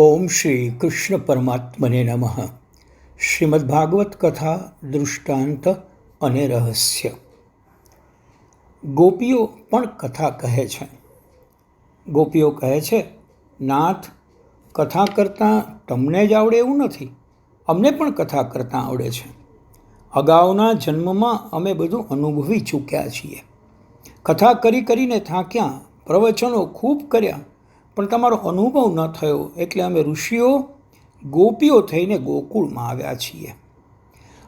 ઓમ શ્રી કૃષ્ણ પરમાત્મને નમઃ. શ્રીમદ્ભાગવત કથા દૃષ્ટાંત અને રહસ્ય. ગોપીઓ પણ કથા કહે છે. ગોપીઓ કહે છે, નાથ, કથા કરતાં તમને જ આવડે એવું નથી, અમને પણ કથા કરતાં આવડે છે. અગાઉના જન્મમાં અમે બધું અનુભવી ચૂક્યા છીએ. કથા કરી કરીને થાક્યા, પ્રવચનો ખૂબ કર્યા, પણ તમારો અનુભવ ન થયો, એટલે અમે ઋષિઓ ગોપીઓ થઈને ગોકુળમાં આવ્યા છીએ.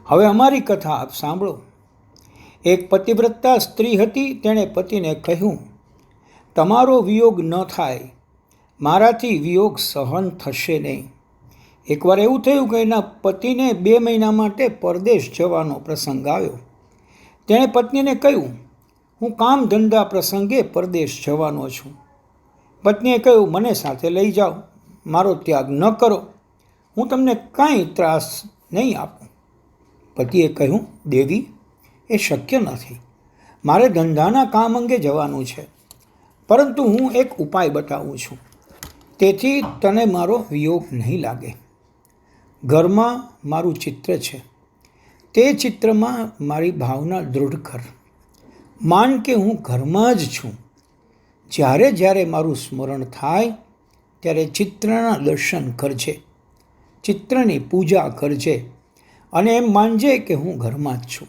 હવે અમારી કથા આપ સાંભળો. એક પતિવ્રતા સ્ત્રી હતી. તેણે પતિને કહ્યું, તમારો વિયોગ ન થાય, મારાથી વિયોગ સહન થશે નહીં. એકવાર એવું થયું કે એના પતિને 2 મહિના માટે પરદેશ જવાનો પ્રસંગ આવ્યો. તેણે પત્નીને કહ્યું, હું કામ ધંધા પ્રસંગે પરદેશ જવાનો છું. પત્નીએ કહ્યું, મને સાથે લઈ જાઓ, મારો ત્યાગ ન કરો, હું તમને કાંઈ ત્રાસ નહીં આપું. પતિએ કહ્યું, દેવી, એ શક્ય નથી. મારે ધંધાના કામ અંગે જવાનું છે, પરંતુ હું એક ઉપાય બતાવું છું, તેથી તને મારો વિયોગ નહીં લાગે. ઘરમાં મારું ચિત્ર છે, તે ચિત્રમાં મારી ભાવના દૃઢ કર. માન કે હું ઘરમાં જ છું. જ્યારે જ્યારે મારું સ્મરણ થાય ત્યારે ચિત્રના દર્શન કરજે, ચિત્રની પૂજા કરજે અને એમ માનજે કે હું ઘરમાં જ છું.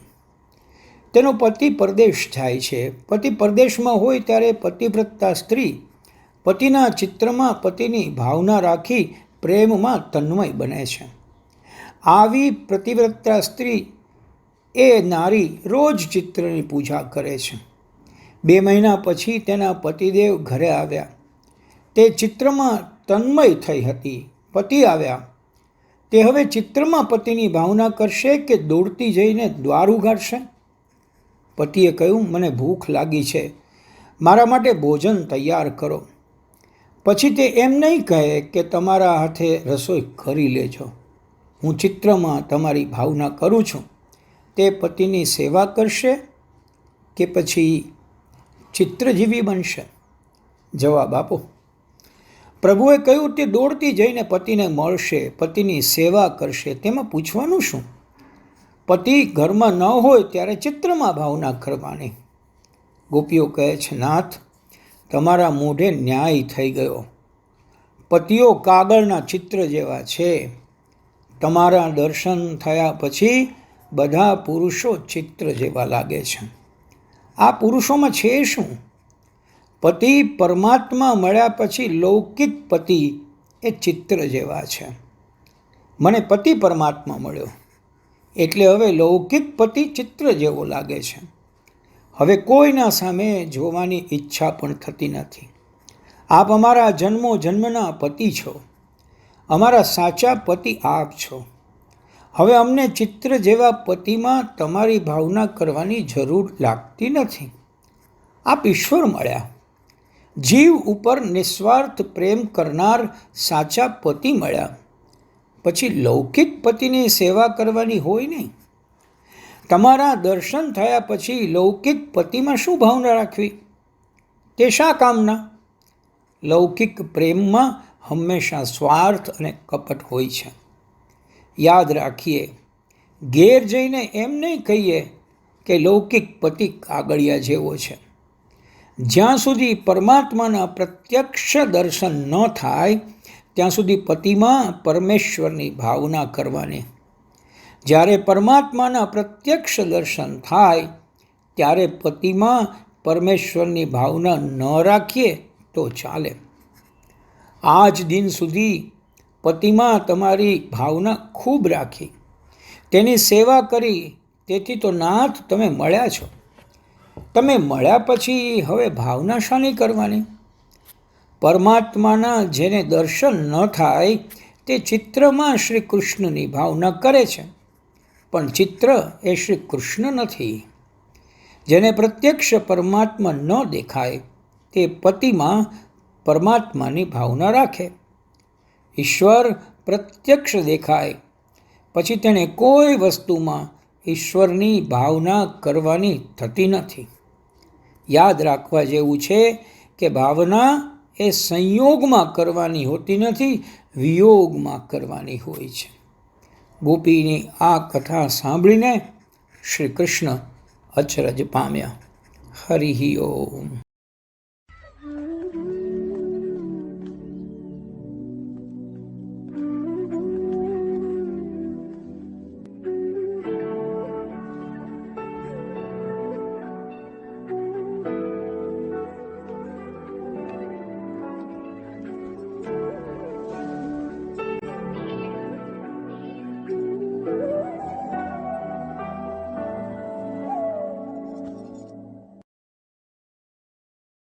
તેનો પતિ પરદેશ જાય છે. પતિ પરદેશમાં હોય ત્યારે પતિવ્રતા સ્ત્રી પતિના ચિત્રમાં પતિની ભાવના રાખી પ્રેમમાં તન્મય બને છે. આવી પતિવ્રતા સ્ત્રી એ નારી રોજ ચિત્રની પૂજા કરે છે. 2 મહિના પછી તેના પતિદેવ ઘરે આવ્યા. તે ચિત્રમાં તન્મય થઈ હતી. પતિ આવ્યા. તે હવે ચિત્રમાં પતિની ભાવના કરશે કે દોડતી જઈને દ્વાર ઉગાડશે? પતિએ કહ્યું, મને ભૂખ લાગી છે, મારા માટે ભોજન તૈયાર કરો. પછી તે એમ નહીં કહે કે તમારા હાથે રસોઈ કરી લેજો, હું ચિત્રમાં તમારી ભાવના કરું છું. તે પતિની સેવા કરશે કે પછી ચિત્રજીવી બનશે? જવાબ આપો. પ્રભુએ કહ્યું, તે દોડતી જઈને પતિને મળશે, પતિની સેવા કરશે. તેમાં પૂછવાનું શું? પતિ ઘરમાં ન હોય ત્યારે ચિત્રમાં ભાવના કરવાની. ગોપીઓ કહે છે, નાથ, તમારા મોઢે ન્યાય થઈ ગયો. પતિઓ કાગળના ચિત્ર જેવા છે. તમારા દર્શન થયા પછી બધા પુરુષો ચિત્ર જેવા લાગે છે. આ પુરુષોમાં છે શું? પતિ પરમાત્મા મળ્યા પછી લૌકિક પતિ એ ચિત્ર જેવા છે. મને પતિ પરમાત્મા મળ્યો, એટલે હવે લૌકિક પતિ ચિત્ર જેવો લાગે છે. હવે કોઈના સામે જોવાની ઈચ્છા પણ થતી નથી. આપ અમારા જન્મો જન્મના પતિ છો. અમારા સાચા પતિ આપ છો. હવે અમને ચિત્ર જેવા પતિમાં તમારી ભાવના કરવાની જરૂર લાગતી નથી. આપ ઈશ્વર મળ્યા. જીવ ઉપર નિસ્વાર્થ પ્રેમ કરનાર સાચા પતિ મળ્યા. પછી લૌકિક પતિની સેવા કરવાની હોય નહીં. તમારા દર્શન થયા પછી લૌકિક પતિમાં શું ભાવના રાખવી? તે શા કામના? લૌકિક પ્રેમમાં હંમેશા સ્વાર્થ અને કપટ હોય છે. યાદ રાખીએ, ઘેર જઈને એમ નહીં કહીએ કે લૌકિક પતિ કાગળિયા જેવો છે. જ્યાં સુધી પરમાત્માના પ્રત્યક્ષ દર્શન ન થાય ત્યાં સુધી પતિમાં પરમેશ્વરની ભાવના કરવાની. જ્યારે પરમાત્માના પ્રત્યક્ષ દર્શન થાય ત્યારે પતિમાં પરમેશ્વરની ભાવના ન રાખીએ તો ચાલે. આજ દિન સુધી પતિમાં તમારી ભાવના ખૂબ રાખી, તેની સેવા કરી, તેથી તો નાથ તમે મળ્યા છો. તમે મળ્યા પછી હવે ભાવના શાની કરવાની? પરમાત્માના જેને દર્શન ન થાય તે ચિત્રમાં શ્રી કૃષ્ણની ભાવના કરે છે, પણ ચિત્ર એ શ્રી કૃષ્ણ નથી. જેને પ્રત્યક્ષ પરમાત્મા ન દેખાય તે પતિમાં પરમાત્માની ભાવના રાખે. ઈશ્વર પ્રત્યક્ષ દેખાય પછી તેણે કોઈ વસ્તુમાં ઈશ્વરની ભાવના કરવાની થતી નથી. યાદ રાખવા જેવું છે કે ભાવના એ સંયોગમાં કરવાની હોતી નથી, વિયોગમાં કરવાની હોય છે. ગોપીની આ કથા સાંભળીને શ્રી કૃષ્ણ અચરજ પામ્યા. હરિ ઓમ.